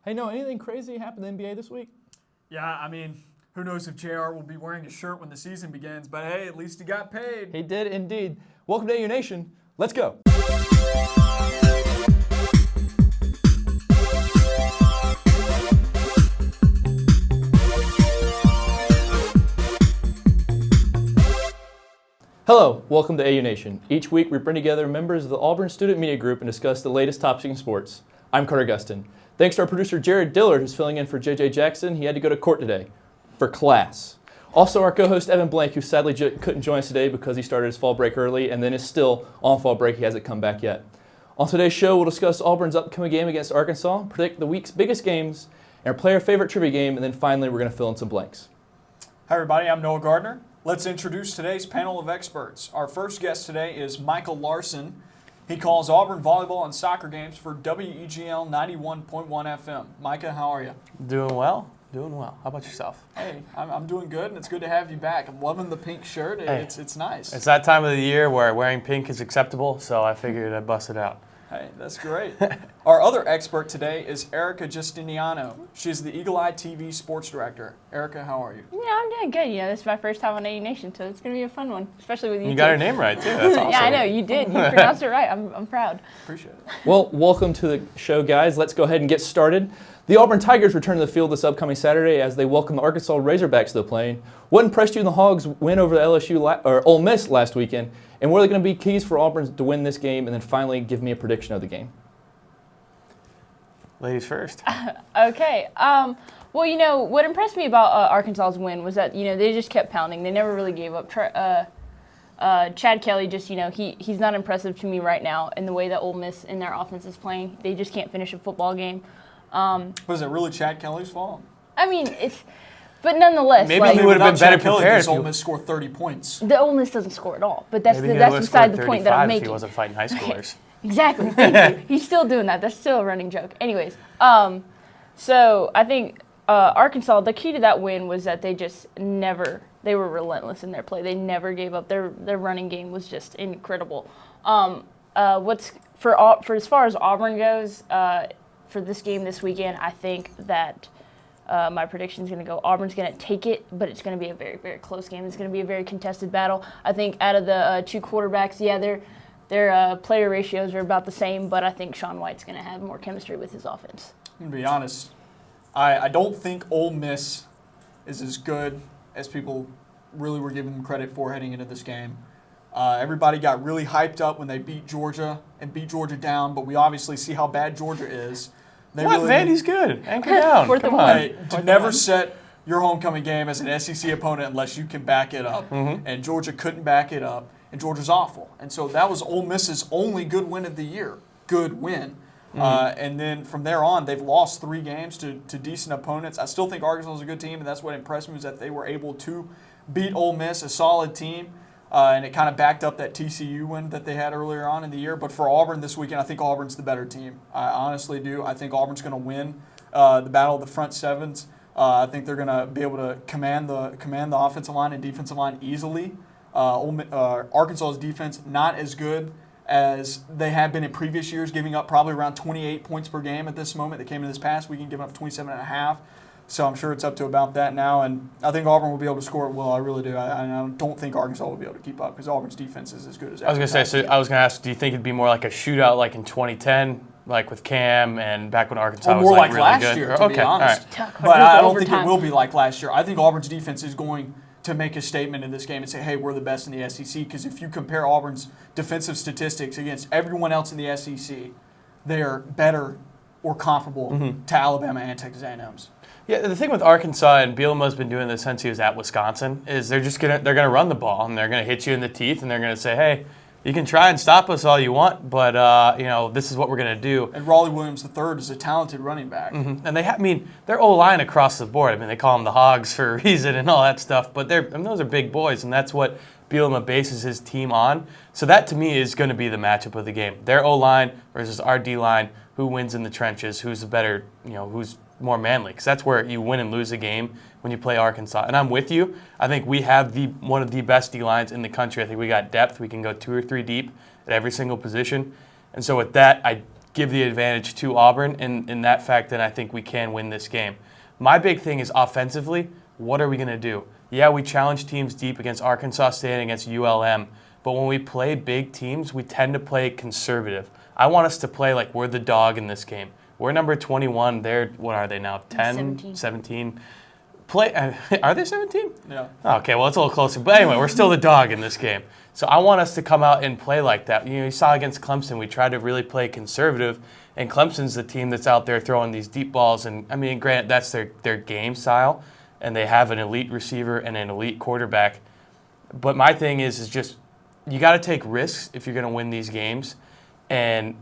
Hey, no, anything crazy happened in the NBA this week? Yeah, I mean, who knows if JR will be wearing a shirt when the season begins, but hey, at least he got paid. He did indeed. Welcome to AU Nation. Let's go. Hello, welcome to AU Nation. Each week we bring together members of the Auburn Student Media Group and discuss the latest topics in sports. I'm Gustin. Thanks to our producer Dillard, who's filling in for JJ Jackson. He had to go to court today for class. Also our co-host Evan Blank, who sadly couldn't join us today because he started his fall break early and then is still on fall break. He hasn't come back yet. On today's show, we'll discuss Auburn's upcoming game against Arkansas, predict the week's biggest games, and our player favorite trivia game, and then finally we're going to fill in some blanks. Hi everybody, I'm Gardner. Let's introduce today's panel of experts. Our first guest today is Micah Larson. He calls Auburn volleyball and soccer games for WEGL 91.1 FM. Micah, how are you? Doing well. How about yourself? Hey, I'm doing good, and it's good to have you back. I'm loving the pink shirt. It's nice. It's that time of the year where wearing pink is acceptable, so I figured I'd bust it out. Hey, that's great. Our other expert today is Erika Justiniano. She's the Eagle Eye TV sports director. Erika, how are you? Yeah, I'm doing good. This is my first time on AU Nation, so it's going to be a fun one, especially with you. You got her name right, too. That's awesome. Yeah, I know. You did. You pronounced it right. I'm proud. Appreciate it. Well, welcome to the show, guys. Let's go ahead and get started. The Auburn Tigers return to the field this upcoming Saturday as they welcome the Arkansas Razorbacks to the Plain. What impressed you in the Hogs' win over the Ole Miss last weekend? And what are going to be keys for Auburn to win this game? And then finally, give me a prediction of the game. Ladies first. Okay. Well, what impressed me about Arkansas's win was that, they just kept pounding. They never really gave up. Chad Kelly just, he's not impressive to me right now in the way that Ole Miss in their offense is playing. They just can't finish a football game. Was it really Chad Kelly's fault? I mean, but nonetheless. Maybe he would have been better prepared. Ole Miss scored 30 points. The Ole Miss doesn't score at all, but that's beside the point that I'm making. If he wasn't fighting high schoolers. Exactly. Thank you. He's still doing that. That's still a running joke. Anyways, so I think Arkansas, the key to that win was that they were relentless in their play. They never gave up. Their running game was just incredible. For as far as Auburn goes, for this game this weekend, I think that my prediction is going to go Auburn's going to take it, but it's going to be a very, very close game. It's going to be a very contested battle. I think out of the two quarterbacks, their player ratios are about the same, but I think Sean White's going to have more chemistry with his offense. I'm going to be honest. I don't think Ole Miss is as good as people really were giving them credit for heading into this game. Everybody got really hyped up when they beat Georgia and beat Georgia down, but we obviously see how bad Georgia is. He's good. Anchor down. Come on. To never set your homecoming game as an SEC opponent unless you can back it up. Mm-hmm. And Georgia couldn't back it up, and Georgia's awful. And so that was Ole Miss's only good win of the year. Good win. Mm-hmm. And then from there on, they've lost 3 games to decent opponents. I still think Arkansas is a good team, and that's what impressed me is that they were able to beat Ole Miss, a solid team. And it kind of backed up that TCU win that they had earlier on in the year. But for Auburn this weekend, I think Auburn's the better team. I honestly do. I think Auburn's going to win the battle of the front sevens. I think they're going to be able to command the offensive line and defensive line easily. Arkansas's defense not as good as they have been in previous years, giving up probably around 28 points per game at this moment. They came in this past weekend giving up 27.5. So I'm sure it's up to about that now, and I think Auburn will be able to score it well. I really do. I don't think Arkansas will be able to keep up because Auburn's defense is as good as ever. I was going to ask, do you think it'd be more like a shootout like in 2010, like with Cam and back when Arkansas was more like really last good? year, to be honest. Right. But I don't think it will be like last year. I think Auburn's defense is going to make a statement in this game and say, hey, we're the best in the SEC, because if you compare Auburn's defensive statistics against everyone else in the SEC, they are better or comparable to Alabama and Texas A&M's. Yeah, the thing with Arkansas, and Bielema's been doing this since he was at Wisconsin, is they're gonna run the ball and they're gonna hit you in the teeth and they're gonna say, hey, you can try and stop us all you want, but this is what we're gonna do. And Raleigh Williams III is a talented running back. Mm-hmm. And their O-line across the board. They call them the Hogs for a reason and all that stuff, but those are big boys, and that's what Bielema bases his team on. So that to me is going to be the matchup of the game. Their O-line versus our D-line. Who wins in the trenches? Who's the better? Who's more manly? Because that's where you win and lose a game when you play Arkansas. And I'm with you. I think we have one of the best D-lines in the country. I think we got depth. We can go 2 or 3 deep at every single position. And so with that, I give the advantage to Auburn. And in that fact, then I think we can win this game. My big thing is offensively, what are we going to do? Yeah, we challenge teams deep against Arkansas State and against ULM. But when we play big teams, we tend to play conservative. I want us to play like we're the dog in this game. We're number 21. They're, what are they now, 10, 17? Are they 17? Yeah. Okay, well, it's a little closer. But anyway, we're still the dog in this game. So I want us to come out and play like that. You saw against Clemson, we tried to really play conservative, and Clemson's the team that's out there throwing these deep balls. And, I mean, granted, that's their game style, and they have an elite receiver and an elite quarterback. But my thing is just you got to take risks if you're going to win these games, and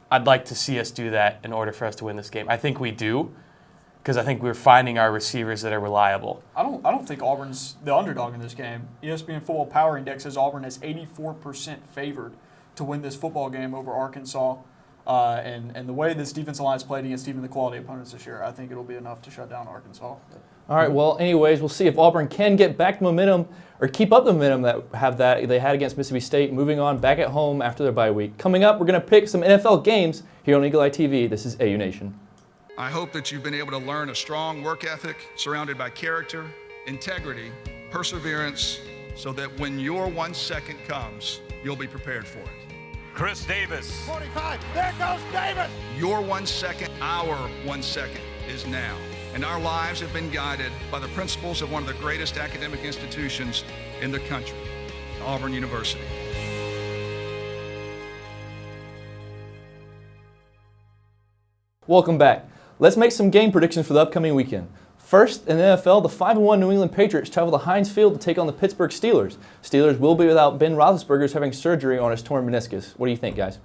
I'd like to see us do that in order for us to win this game. I think we do, because I think we're finding our receivers that are reliable. I don't think Auburn's the underdog in this game. ESPN Football Power Index says Auburn is 84% favored to win this football game over Arkansas. And the way this defensive line has played against even the quality opponents this year, I think it'll be enough to shut down Arkansas. All right, well, anyways, we'll see if Auburn can get back momentum or keep up the momentum that they had against Mississippi State, moving on back at home after their bye week. Coming up, we're going to pick some NFL games here on Eagle Eye TV. This is AU Nation. I hope that you've been able to learn a strong work ethic surrounded by character, integrity, perseverance, so that when your 1 second comes, you'll be prepared for it. Chris Davis. 45, there goes Davis! Your 1 second, our 1 second is now. And our lives have been guided by the principles of one of the greatest academic institutions in the country, Auburn University. Welcome back. Let's make some game predictions for the upcoming weekend. First, in the NFL, the 5-1 New England Patriots travel to Heinz Field to take on the Pittsburgh Steelers. Steelers will be without Ben Roethlisberger having surgery on his torn meniscus. What do you think, guys?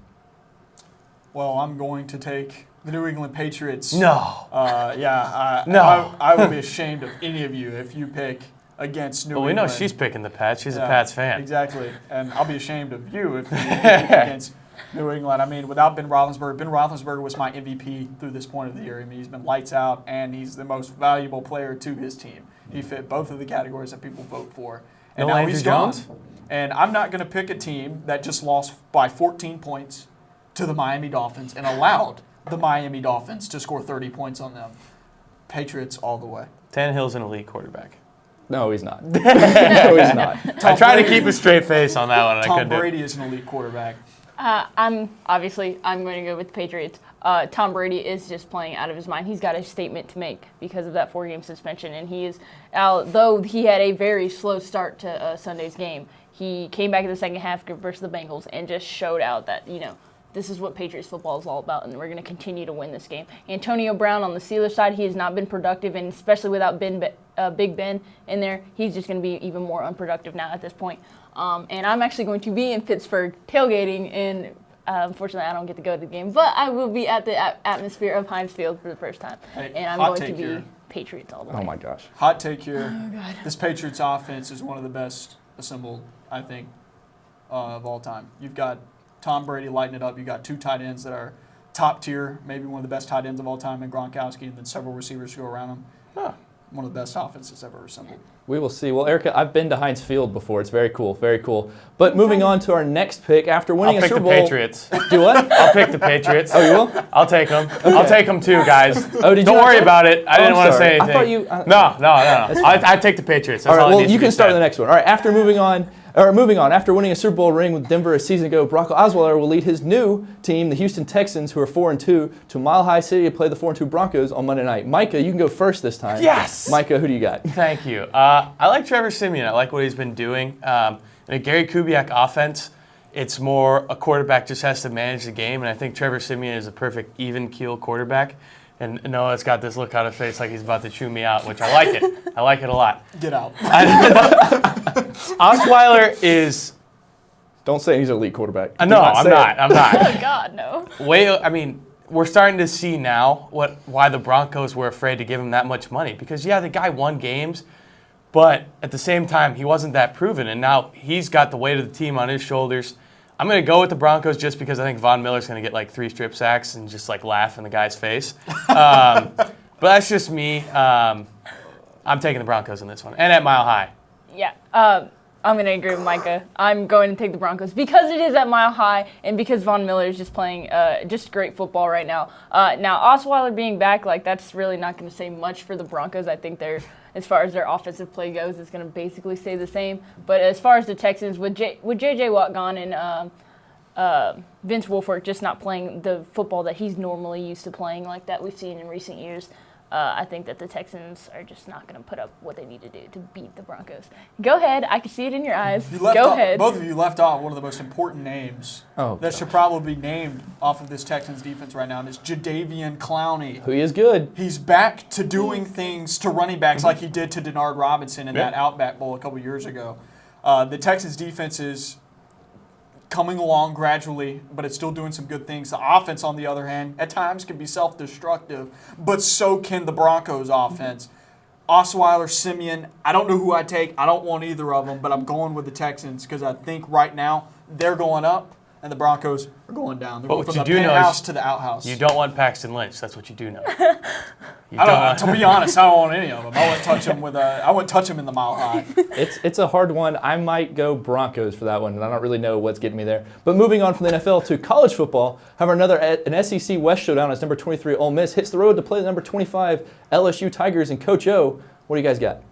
Well, I'm going to take the New England Patriots. No. I would be ashamed of any of you if you pick against New England. Well, we know she's picking the Pats. She's a Pats fan. Exactly. And I'll be ashamed of you if you pick against New England. I mean, without Ben Roethlisberger was my MVP through this point of the year. I mean, he's been lights out, and he's the most valuable player to his team. He fit both of the categories that people vote for. And no now Andrew he's gone. Jones? And I'm not going to pick a team that just lost by 14 points to the Miami Dolphins and allowed the Miami Dolphins to score 30 points on them. Patriots all the way. Tannehill's an elite quarterback. No, he's not. No, he's not. I tried to keep a straight face on that one, and I Tom couldn't. Brady is an elite quarterback. I'm going to go with the Patriots. Tom Brady is just playing out of his mind. He's got a statement to make because of that 4-game suspension, and he is, though he had a very slow start to Sunday's game, he came back in the second half versus the Bengals and just showed out that, this is what Patriots football is all about, and we're going to continue to win this game. Antonio Brown on the Steelers side, he has not been productive, and especially without Big Ben in there, he's just going to be even more unproductive now at this point. And I'm actually going to be in Pittsburgh tailgating, and unfortunately I don't get to go to the game, but I will be at the atmosphere of Heinz Field for the first time, and I'm going to be here. Patriots all the way. Oh, my gosh. Hot take here. Oh, God. This Patriots offense is one of the best assembled, I think, of all time. You've got Tom Brady lighting it up. You've got two tight ends that are top tier, maybe one of the best tight ends of all time in Gronkowski, and then several receivers to go around him. One of the best offenses ever assembled. We will see. Well, Erika, I've been to Heinz Field before. It's very cool, very cool. But moving on to our next pick, after winning I'll a Super pick Bowl. the Patriots. Do what? I'll pick the Patriots. Oh, you will? I'll take them. Okay. I'll take them too, guys. Oh, did Don't you worry not- about it. I didn't I'm want to sorry. say anything. I thought you. No. I take the Patriots. That's All right. all Well, it needs you to be can start said. the next one. All right. Moving on. After winning a Super Bowl ring with Denver a season ago, Brock Osweiler will lead his new team, the Houston Texans, who are 4-2, to Mile High City to play the 4-2 Broncos on Monday night. Micah, you can go first this time. Yes. Micah, who do you got? Thank you. I like Trevor Siemian. I like what he's been doing. In a Gary Kubiak offense, it's more a quarterback just has to manage the game, and I think Trevor Siemian is a perfect even-keel quarterback. And Noah's got this look on his face like he's about to chew me out, which I like it. I like it a lot. Get out. Osweiler is... Don't say he's an elite quarterback. No, Do not I'm say not. it. I'm not. Oh, God, no. We're starting to see now why the Broncos were afraid to give him that much money. Because, the guy won games, but at the same time, he wasn't that proven. And now he's got the weight of the team on his shoulders. I'm going to go with the Broncos just because I think Von Miller's going to get 3 strip sacks and just laugh in the guy's face. But that's just me. I'm taking the Broncos in this one. And at Mile High. Yeah. I'm going to agree with Micah. I'm going to take the Broncos because it is at Mile High and because Von Miller is just playing just great football right now. Now, Osweiler being back, that's really not going to say much for the Broncos. I think as far as their offensive play goes, it's going to basically stay the same. But as far as the Texans, with J.J. Watt gone and Vince Wilfork just not playing the football that he's normally used to playing like that we've seen in recent years, I think that the Texans are just not going to put up what they need to do to beat the Broncos. Go ahead. I can see it in your eyes. Go ahead. Both of you left off one of the most important names that should probably be named off of this Texans defense right now, and it's Jadeveon Clowney. Who is good. He's back to doing things to running backs like he did to Dillard Robinson in that Outback Bowl a couple years ago. The Texans defense is coming along gradually, but it's still doing some good things. The offense, on the other hand, at times can be self-destructive, but so can the Broncos offense. Osweiler, Simeon, I don't know who I take. I don't want either of them, but I'm going with the Texans because I think right now they're going up and the Broncos are going down. They're going from the penthouse to the outhouse. You don't want Paxton Lynch. That's what you do know. To be honest, I don't want any of them. I wouldn't touch him in the Mile High. It's a hard one. I might go Broncos for that one, and I don't really know what's getting me there. But moving on from the NFL to college football, however, an SEC West showdown as number 23 Ole Miss hits the road to play the number 25 LSU Tigers and Coach O. What do you guys got?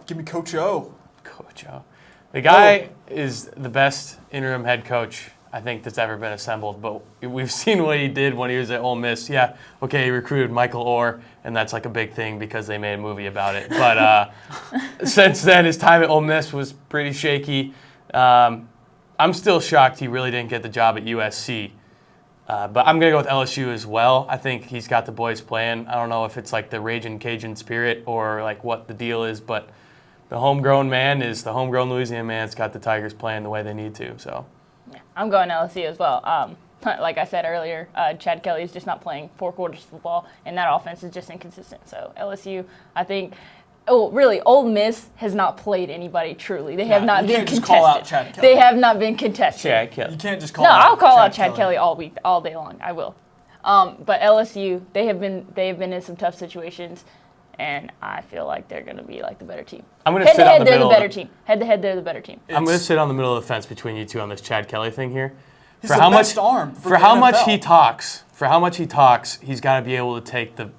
Give me Coach O. Coach O. The guy is the best interim head coach I think that's ever been assembled, but we've seen what he did when he was at Ole Miss. Yeah, okay, he recruited Michael Orr, and that's like a big thing because they made a movie about it. But since then, his time at Ole Miss was pretty shaky. I'm still shocked he really didn't get the job at USC. But I'm going to go with LSU as well. I think he's got the boys playing. I don't know if it's like the Ragin' Cajun spirit or like what the deal is, but the homegrown man is the homegrown Louisiana man. It's got the Tigers playing the way they need to, so. Yeah, I'm going LSU as well. Like I said earlier, Chad Kelly is just not playing 4 quarters of football, and that offense is just inconsistent. So LSU, I think, really, Ole Miss has not played anybody truly. They have not been contested. Just call out Chad Kelly. They have not been contested. Chad Kelly. You can't just call out I'll call out Chad Kelly all week, all day long. I will. But LSU, they have been in some tough situations. And I feel like they're going to be like the better team. I'm going to sit on the middle. They're the better team. Head to head, they're the better team. I'm going to sit on the middle of the fence between you two on this Chad Kelly thing here. He's the best arm for how much he talks. For how much he talks, he's got to be able to take the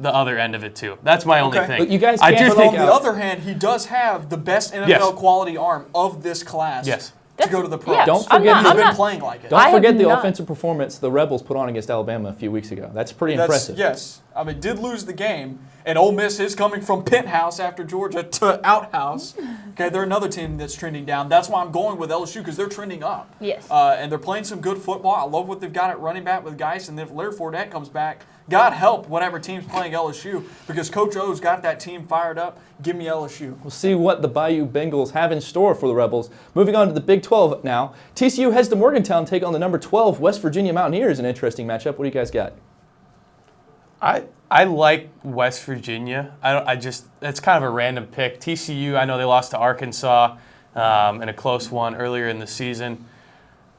other end of it too. That's my only thing. But you guys on the other hand, he does have the best NFL quality arm of this class. Yes. To go to the pros. Yeah, Don't forget he's been playing like it. Don't forget the offensive performance the Rebels put on against Alabama a few weeks ago. That's pretty impressive. Yes. I mean, did lose the game, and Ole Miss is coming from penthouse after Georgia to outhouse. Okay, they're another team that's trending down. That's why I'm going with LSU because they're trending up. Yes. And they're playing some good football. I love what they've got at running back with Gustin. And if Larry Fournette comes back, God help whatever team's playing LSU because Coach O's got that team fired up. Give me LSU. We'll see what the Bayou Bengals have in store for the Rebels. Moving on to the Big 12 now. TCU heads to Morgantown to take on the number 12 West Virginia Mountaineers. An interesting matchup. What do you guys got? I like West Virginia. That's kind of a random pick. TCU, I know they lost to Arkansas in a close one earlier in the season.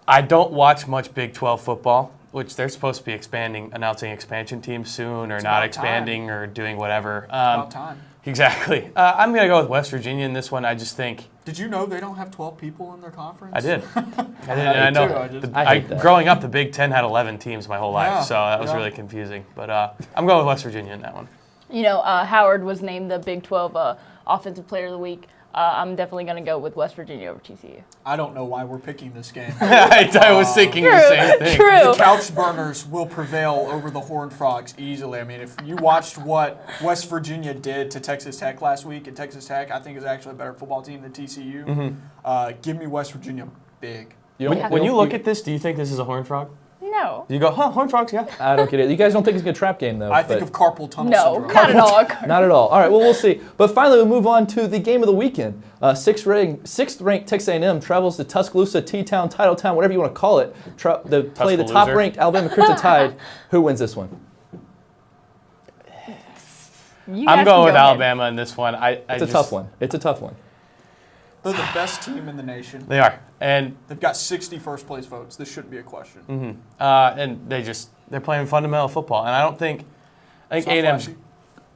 I don't watch much Big 12 football, which they're supposed to be announcing expansion teams soon, or not expanding, or doing whatever. About time. Exactly. I'm going to go with West Virginia in this one. I just think. Did you know they don't have 12 people in their conference? I did. I know. Growing up, the Big Ten had 11 teams my whole life, so that was really confusing. But I'm going with West Virginia in that one. You know, Howard was named the Big 12 Offensive Player of the Week. I'm definitely going to go with West Virginia over TCU. I don't know why we're picking this game. I was thinking the same thing. True. The couch burners will prevail over the Horned Frogs easily. I mean, if you watched what West Virginia did to Texas Tech last week, and Texas Tech, I think, is actually a better football team than TCU. Give me West Virginia big. When you look at this, do you think this is a Horned Frog? No. You go, Horned Frogs, yeah. I don't get it. You guys don't think it's a good trap game, though? I think of carpal tunnel syndrome. No, not at all. Not at all. All right, well, we'll see. But finally, we'll move on to the game of the weekend. Sixth-ranked Texas A&M travels to Tuscaloosa, T-Town, Titletown, whatever you want to call it, to play the top-ranked Alabama Crimson Tide. Who wins this one? I'm going with Alabama in this one. It's a tough one. It's a tough one. They're the best team in the nation. They are. And they've got 60 first-place votes. This shouldn't be a question. And they're playing fundamental football. And I think A&M's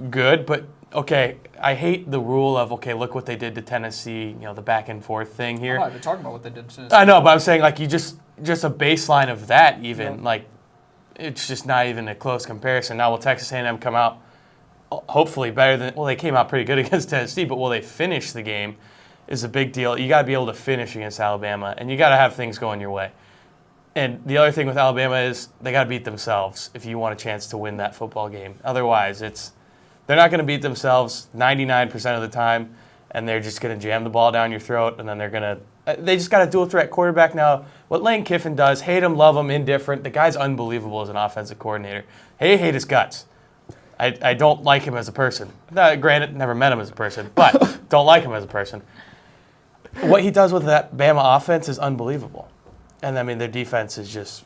good, but okay, I hate the rule of, okay, look what they did to Tennessee, the back and forth thing here. I'm not even talking about what they did to Tennessee. I know, but I'm saying, like, you just a baseline of that even, like, it's just not even a close comparison. Now, will Texas A&M come out hopefully better than, well, they came out pretty good against Tennessee, but will they finish the game is a big deal. You got to be able to finish against Alabama, and you got to have things going your way. And the other thing with Alabama is they got to beat themselves if you want a chance to win that football game. Otherwise, they're not going to beat themselves 99% of the time, and they're just going to jam the ball down your throat, and then they just got a dual threat quarterback now. What Lane Kiffin does, hate him, love him, indifferent. The guy's unbelievable as an offensive coordinator. Hate his guts. I don't like him as a person. Granted, never met him as a person, but don't like him as a person. What he does with that Bama offense is unbelievable. And, I mean, their defense is just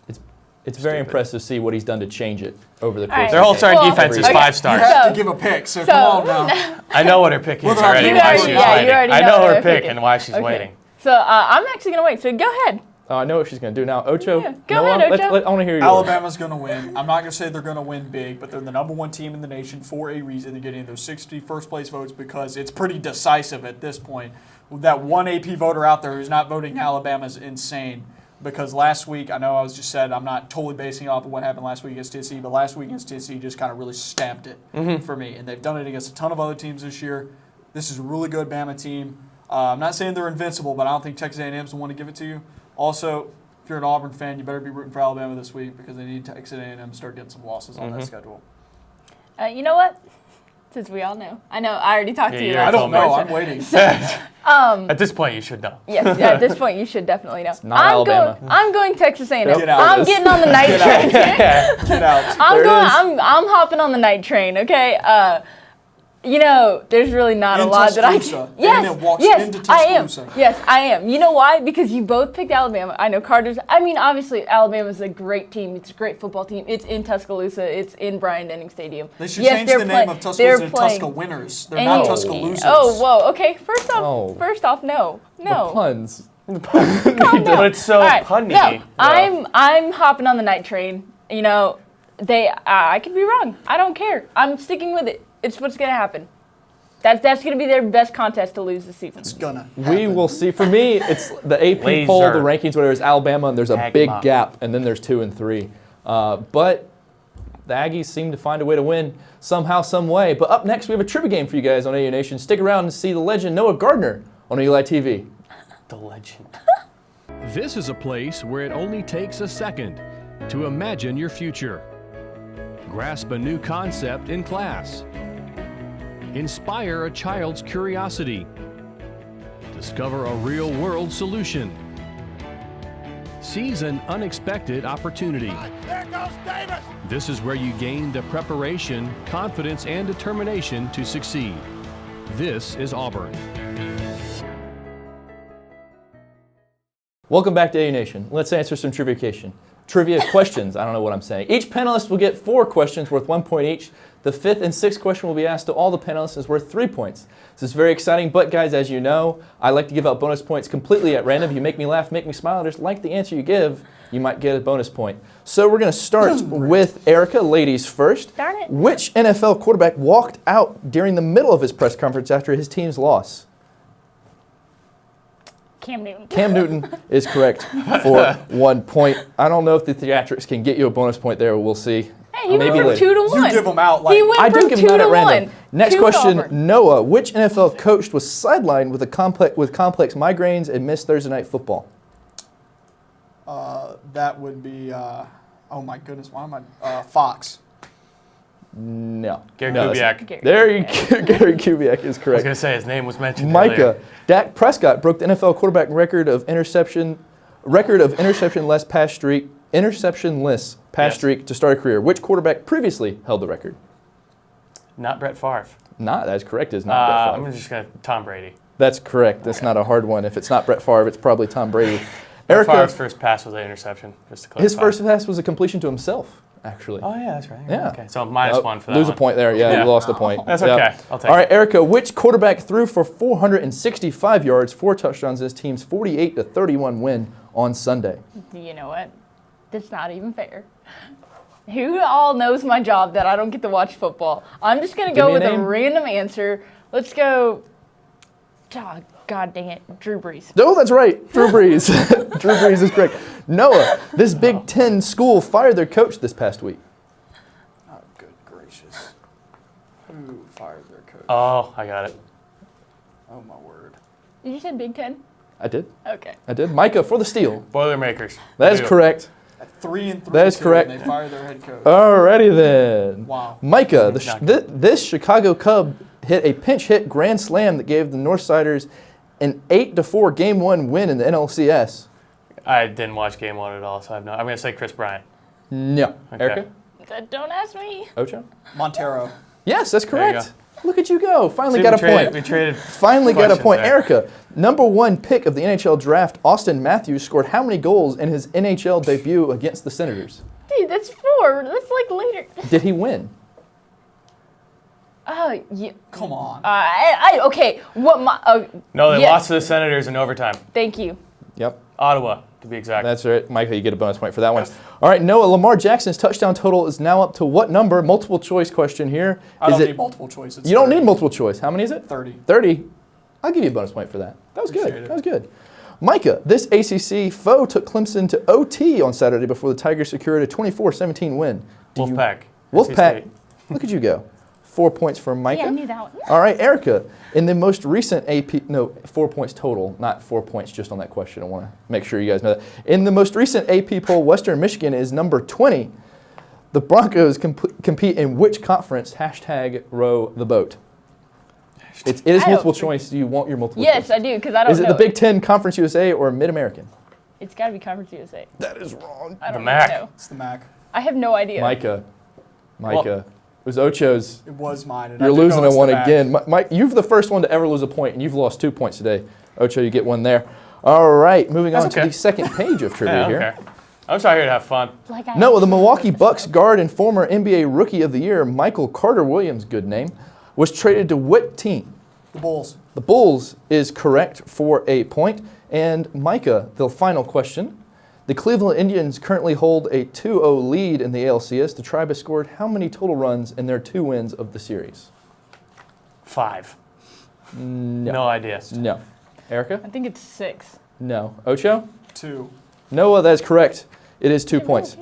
It's very impressive to see what he's done to change it over the course. right. their whole starting defense is 5 You stars. have to give a pick, so come on now. I know what her pick is Well, already. you Why already- she was yeah, waiting. you already I know know what her her pick pick and why she's Okay. waiting. So I'm actually going to wait. So go ahead. I know what she's going to do now. Ocho, Yeah, go Noah, ahead, Ocho. I want to hear yours. Alabama's going to win. I'm not going to say they're going to win big, but they're the number 1 team in the nation for a reason. They're getting those 60 first-place votes because it's pretty decisive at this point. That one AP voter out there who's not voting Alabama is insane. Because last week, I know I was just said I'm not totally basing it off of what happened last week against Tennessee, but last week against Tennessee just kind of really stamped it for me. And they've done it against a ton of other teams this year. This is a really good Bama team. I'm not saying they're invincible, but I don't think Texas A&M's the one to give it to you. Also, if you're an Auburn fan, you better be rooting for Alabama this week because they need Texas A&M to start getting some losses on that schedule. You know what? Since we all know. I know, I already talked to you. Yeah, I don't know. told I'm waiting. At this point, you should know. Yes, at this point you should definitely know. not Alabama. I'm going Texas A&M. Get out. I'm getting on the night train. Get out. I'm hopping on the night train. Okay. There's really not In a lot that I Tuscaloosa. can. A&M walks Yes, into I am. Tuscaloosa. Yes, I am. You know why? Because you both picked Alabama. I know Carter's. I mean, obviously, Alabama's a great team. It's a great football team. It's in Tuscaloosa. It's in Bryant-Denning Stadium. They should Yes, change they're the play- name of they're Tuscaloosa to playing- Tuscawinners. They're And not you- Tuscaloosas. Oh, whoa. Okay. First off, no. The puns. Calm down. But it's so All right, punny. No, I'm hopping on the night train. I could be wrong. I don't care. I'm sticking with it. It's what's gonna happen. That's gonna be their best contest to lose this season. It's gonna We happen. will see. For me, it's the AP Laser. poll, the rankings, whatever, is Alabama, and there's a Tag 'em big up. gap, and then there's 2 and 3. But the Aggies seem to find a way to win somehow, some way. But up next, we have a trivia game for you guys on AU Nation. Stick around and see the legend Noah Gardner on Eli TV. The legend. This is a place where it only takes a second to imagine your future. Grasp a new concept in class. Inspire a child's curiosity. Discover a real-world solution. Seize an unexpected opportunity. There goes Davis. This is where you gain the preparation, confidence, and determination to succeed. This is Auburn. Welcome back to AU Nation. Let's answer some trivia questions. I don't know what I'm saying. Each panelist will get 4 questions worth 1 point each. The 5th and 6th question will be asked to all the panelists is worth 3 points. This is very exciting, but guys, as you know, I like to give out bonus points completely at random. You make me laugh, make me smile, just like the answer you give, you might get a bonus point. So we're going to start with Erika, ladies first. Darn it. Which NFL quarterback walked out during the middle of his press conference after his team's loss? Cam Newton. Cam Newton is correct for 1 point. I don't know if the theatrics can get you a bonus point there. We'll see. Hey, he went Maybe from later. 2 to 1. You give them out like He went I do from give 2 them out to at random. 1. Next 2 to question, Auburn. Noah. Which NFL coach was sidelined with complex migraines and missed Thursday night football? that would be. Oh my goodness, why am I? Fox. No. Gary No, Kubiak. Gary. There you go. Gary Kubiak is I was correct. going to say his name was mentioned Micah. earlier. Dak Prescott broke the NFL quarterback record of interceptionless pass Yes. streak to start a career. Which quarterback previously held the record? Not Brett Favre. Not. That's correct. It's not Brett Favre. I'm just going to Tom Brady. That's correct. That's not a hard one. If it's not Brett Favre, it's probably Tom Brady. Brett Favre's Erika, first pass was an interception, just to clarify. his first pass was a completion to himself, actually. Oh, yeah, that's right. Yeah. Okay, so minus Oh, 1 for that lose one. a point there. Yeah, Yeah. you lost a point. That's Yeah. okay. I'll take All right, it. Erika, which quarterback threw for 465 yards, 4 touchdowns in his team's 48-31 win on Sunday? You know what? That's not even fair. Who all knows my job that I don't get to watch football? I'm just going to Give go me a with a name. random answer. Let's go. Oh, God dang it. Drew Brees. Oh, that's right. Drew Brees. Drew Brees is correct. Noah, this Big Ten school fired their coach this past week. Oh, good gracious. Who fired their coach? Oh, I got it. Oh, my word. Did you say Big Ten? I did. Okay. I did. Micah for the steal. Boilermakers. That is Do it. correct. At 3-3. That is too, correct. and they fired their head coach. Alrighty then. Wow. Micah, this Chicago Cub hit a pinch hit grand slam that gave the Northsiders an 8-4 Game 1 win in the NLCS. I didn't watch Game 1 at all, so I'm going to say Chris Bryant. No. Okay. Erika? Don't ask me. Ocho? Montero. Yes, that's There you correct. Look at you go. Finally See, got a we traded- point. We traded. Finally got a questions point. there. Erika, number 1 pick of the NHL draft, Austin Matthews, scored how many goals in his NHL debut against the Senators? Dude, that's 4. That's like later. Did he win? Oh, yeah. Come on. Okay. What my? No, they yeah. lost to the Senators in overtime. Thank you. Yep. Ottawa, to be exact. That's right. Michael, you get a bonus point for that one. All right, Noah, Lamar Jackson's touchdown total is now up to what number? Multiple choice question here. I don't need multiple choices. You don't need multiple choice. How many is it? 30. 30. I'll give you a bonus point for that. That was Appreciate good. it. That was good. Micah, this ACC foe took Clemson to OT on Saturday before the Tigers secured a 24-17 win. Wolfpack. Wolfpack. NC State. Look at you go. 4 points for Micah. Yeah, I knew that one. All right, Erika, in the most recent 4 points total, not 4 points just on that question. I want to make sure you guys know that. In the most recent AP poll, Western Michigan is number 20. The Broncos compete in which conference? # row the boat. It is I don't multiple think- choice. Do you want your multiple Yes, choice? I do, because I don't Is it know. the Big Ten, Conference USA, or Mid-American? It's got to be Conference USA. That is wrong. I don't MAC. know. It's the MAC. I have no idea. Micah. It was Ocho's. It was mine. And I You're do know losing it's a one the MAC. again. Mike, you're the first one to ever lose a point, and you've lost 2 points today. Ocho, you get one there. All right, moving on That's to okay. the second page of trivia Yeah, here. okay. I'm just out here to have fun. Like I No, the Milwaukee Bucks guard and former NBA Rookie of the Year, Michael Carter-Williams, good name, was traded to what team? The Bulls. The Bulls is correct for a point. And Micah, the final question. The Cleveland Indians currently hold a 2-0 lead in the ALCS. The Tribe has scored how many total runs in their 2 wins of the series? 5. No. No idea. No. Erika? I think it's 6. No. Ocho? 2. Noah, that is correct. It is 2 points.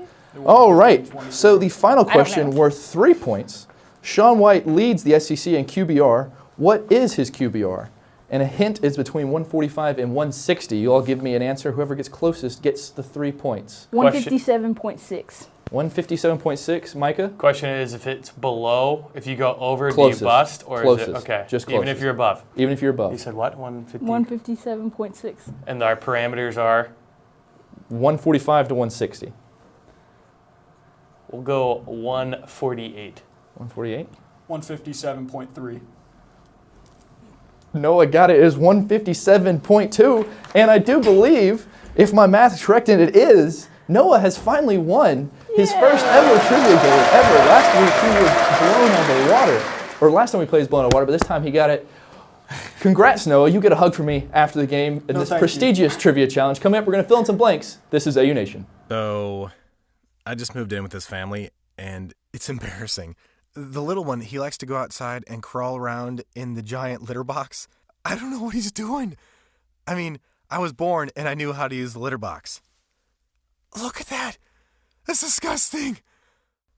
All right. So the final question know. worth 3 points. Sean White leads the SEC in QBR. What is his QBR? And a hint is between 145 and 160. You all give me an answer. Whoever gets closest gets the 3 points. 157.6. 157.6. Micah? Question is if it's below, if you go over, Closest. do you bust? Or Closest. is it okay? Just Even closest. if you're above. Even if you're You above. said what? 150? 157.6. And our parameters are? 145 to 160. We'll go 148. 148. 157.3. Noah got it. It is 157.2. And I do believe, if my math is correct, and it is, Noah has finally won his first ever trivia game ever. Last week he was blown out of the water. Or last time we played was blown out of water, but this time he got it. Congrats, Noah. You get a hug from me after the game in No, this thank prestigious trivia challenge. Coming up, we're going to fill in some blanks. This is AU Nation. So, I just moved in with this family, and it's embarrassing. The little one, he likes to go outside and crawl around in the giant litter box. I don't know what he's doing. I mean, I was born and I knew how to use the litter box. Look at that. That's disgusting.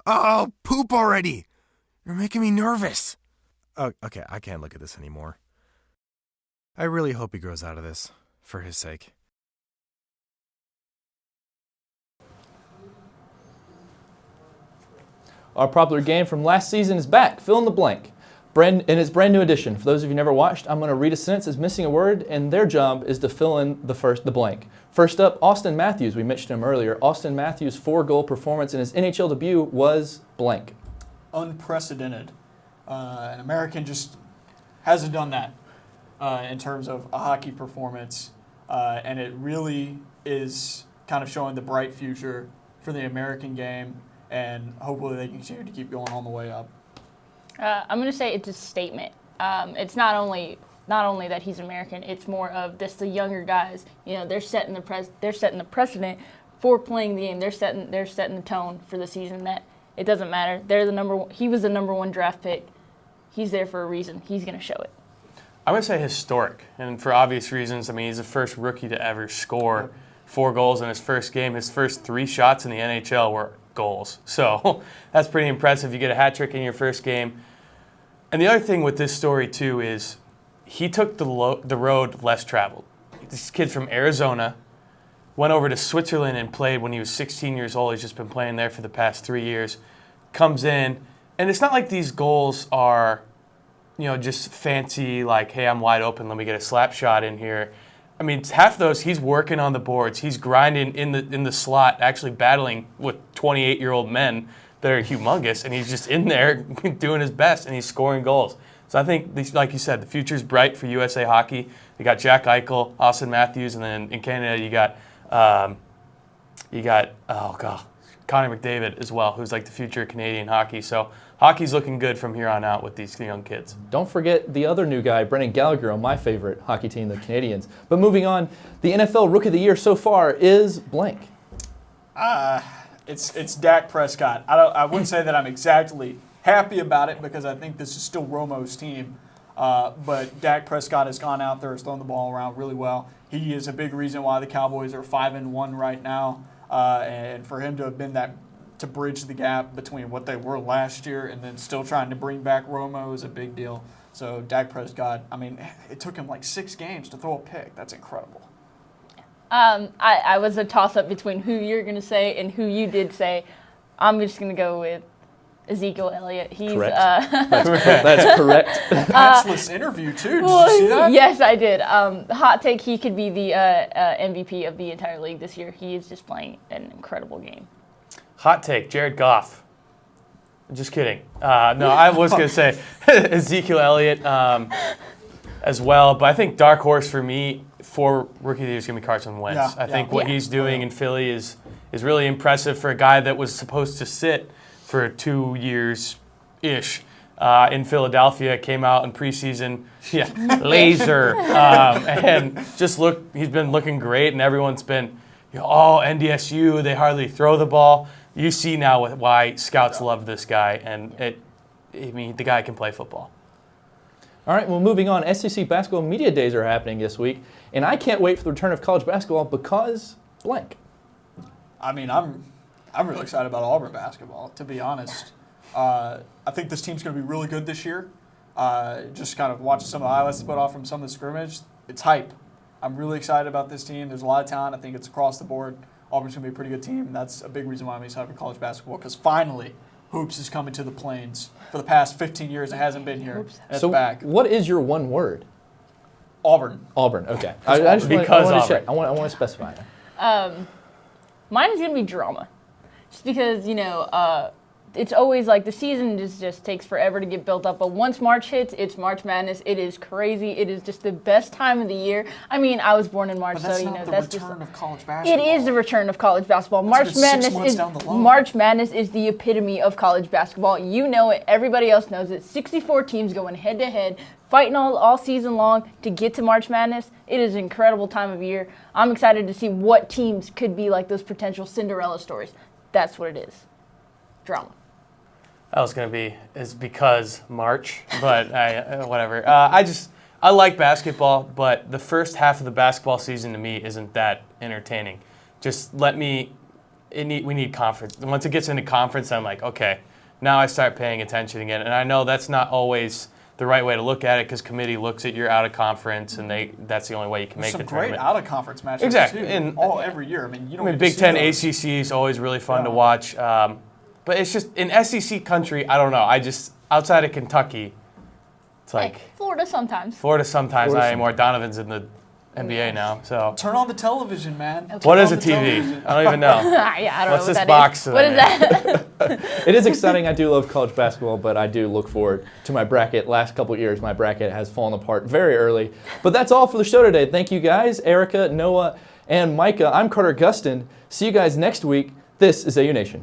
Oh, poop already. You're making me nervous. Oh, okay, I can't look at this anymore. I really hope he grows out of this, for his sake. Our popular game from last season is back. Fill in the blank. In its brand new edition. For those of you who never watched, I'm going to read a sentence that's missing a word, and their job is to fill in the blank. First up, Austin Matthews. We mentioned him earlier. Austin Matthews' 4-goal performance in his NHL debut was blank. Unprecedented. An American just hasn't done that in terms of a hockey performance, and it really is kind of showing the bright future for the American game, and hopefully they continue to keep going on the way up. I'm going to say it's a statement. It's not only that he's American. It's more of this: the younger guys. You know, they're setting the precedent for playing the game. They're setting the tone for the season that It doesn't matter. He was the number 1 draft pick. He's there for a reason. He's going to show it. I'm going to say historic, and for obvious reasons. I mean, he's the first rookie to ever score 4 goals in his first game. His first 3 shots in the NHL were goals. So that's pretty impressive. You get a hat trick in your first game. And the other thing with this story, too, is he took the road less traveled. This kid's from Arizona, went over to Switzerland and played when he was 16 years old. He's just been playing there for the past 3 years. Comes in, and it's not like these goals are, just fancy, like, hey, I'm wide open, let me get a slap shot in here. I mean, half those, he's working on the boards. He's grinding in the slot, actually battling with 28-year-old men that are humongous, and he's just in there doing his best, and he's scoring goals. So I think, like you said, the future's bright for USA Hockey. You got Jack Eichel, Austin Matthews, and then in Canada you got Connor McDavid as well, who's like the future of Canadian hockey. So hockey's looking good from here on out with these young kids. Don't forget the other new guy, Brendan Gallagher, on my favorite hockey team, the Canadians. But moving on, the NFL Rookie of the Year so far is blank. It's Dak Prescott. I wouldn't say that I'm exactly happy about it because I think this is still Romo's team. But Dak Prescott has gone out there, has thrown the ball around really well. He is a big reason why the Cowboys are 5-1 right now. And for him to have been that to bridge the gap between what they were last year and then still trying to bring back Romo is a big deal. So Dak Prescott, I mean, it took him like 6 games to throw a pick. That's incredible. I was a toss-up between who you're going to say and who you did say. I'm just going to go with Ezekiel Elliott. He's correct. That's correct. Matchless interview, too. Did you see that? Yes, I did. Hot take, he could be the MVP of the entire league this year. He is just playing an incredible game. Hot take, Jared Goff. Just kidding. No, I was going to say Ezekiel Elliott as well, but I think dark horse for me for Rookie of the Year is going to be Carson Wentz. I think what he's doing in Philly is really impressive for a guy that was supposed to sit for 2 years-ish in Philadelphia. Came out in preseason, laser, and just he's been looking great, and everyone's been, NDSU, they hardly throw the ball. You see now why scouts love this guy, and the guy can play football. All right, well, moving on, SEC basketball media days are happening this week, and I can't wait for the return of college basketball because blank. I mean, I'm really excited about Auburn basketball, to be honest. I think this team's going to be really good this year. Just kind of watching some of the highlights they put off from some of the scrimmage. It's hype. I'm really excited about this team. There's a lot of talent. I think it's across the board. Auburn's going to be a pretty good team, and that's a big reason why I'm excited for college basketball, because finally hoops is coming to the Plains. For the past 15 years, it hasn't been here. It's back. What is your one word? Auburn. Auburn, okay. I want to check. I want to specify. Mine is going to be drama. Just because, it's always like the season just takes forever to get built up. But once March hits, it's March Madness. It is crazy. It is just the best time of the year. I mean, I was born in March, but that's so not the that's return of college basketball. It is the return of college basketball. March Madness is the epitome of college basketball. You know it. Everybody else knows it. 64 teams going head to head, fighting all season long to get to March Madness. It is an incredible time of year. I'm excited to see what teams could be like those potential Cinderella stories. That's what it is. Drama. That was going to be because March, but whatever. I like basketball, but the first half of the basketball season to me isn't that entertaining. Just we need conference. Once it gets into conference, I'm like, okay, now I start paying attention again. And I know that's not always the right way to look at it because committee looks at your out of conference, and that's the only way you can make the tournament. Some great out of conference matches exactly. too. And every year. I mean, Big Ten ACC is always really fun to watch. But it's just in SEC country, I don't know. Outside of Kentucky, it's like Florida sometimes. I am more. Donovan's in the NBA now, so turn on the television, man. What is a TV? I don't even know. I don't What's know this box? What is that? It is exciting. I do love college basketball, but I do look forward to my bracket. Last couple of years, my bracket has fallen apart very early. But that's all for the show today. Thank you guys, Erika, Noah, and Micah. I'm Carter Gustin. See you guys next week. This is AU Nation.